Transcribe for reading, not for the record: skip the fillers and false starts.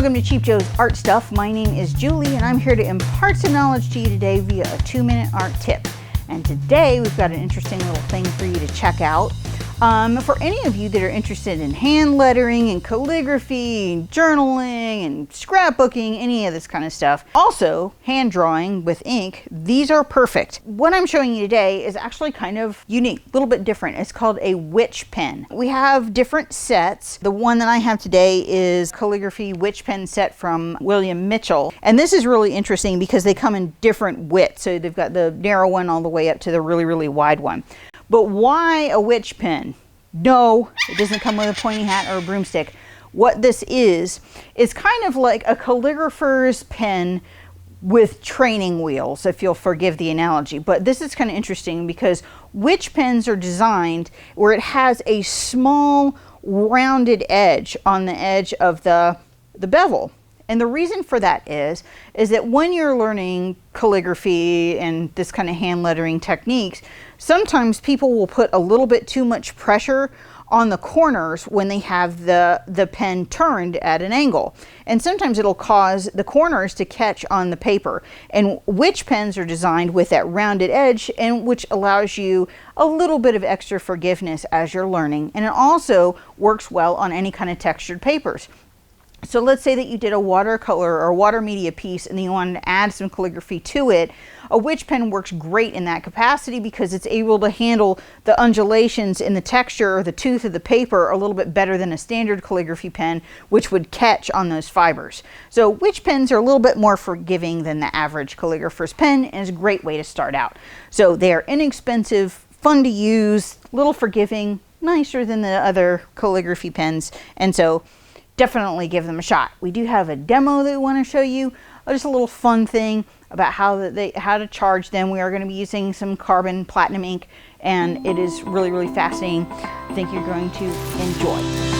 Welcome to Cheap Joe's Art Stuff. My name is Julie and I'm here to impart some knowledge to you today via a 2-minute art tip. And today we've got an interesting little thing for you to check out. For any of you that are interested in hand lettering and calligraphy, journaling and scrapbooking, any of this kind of stuff. Also, hand drawing with ink, these are perfect. What I'm showing you today is actually kind of unique, a little bit different. It's called a witch pen. We have different sets. The one that I have today is calligraphy witch pen set from William Mitchell. And this is really interesting because they come in different widths. So they've got the narrow one all the way up to the really, really wide one. But why a witch pen? No, it doesn't come with a pointy hat or a broomstick. What this is kind of like a calligrapher's pen with training wheels, if you'll forgive the analogy. But this is kind of interesting because witch pens are designed where it has a small rounded edge on the edge of the bevel. And the reason for that is that when you're learning calligraphy and this kind of hand lettering techniques, sometimes people will put a little bit too much pressure on the corners when they have the pen turned at an angle. And sometimes it'll cause the corners to catch on the paper. And witch pens are designed with that rounded edge, and which allows you a little bit of extra forgiveness as you're learning. And it also works well on any kind of textured papers. So let's say that you did a watercolor or water media piece and you wanted to add some calligraphy to it. A witch pen works great in that capacity because it's able to handle the undulations in the texture or the tooth of the paper a little bit better than a standard calligraphy pen, which would catch on those fibers. So witch pens are a little bit more forgiving than the average calligrapher's pen, and is a great way to start out. So they are inexpensive, fun to use, little forgiving, nicer than the other calligraphy pens, and so definitely give them a shot. We do have a demo that we want to show you, just a little fun thing about how to charge them. We are going to be using some carbon platinum ink, and it is really, really fascinating. I think you're going to enjoy.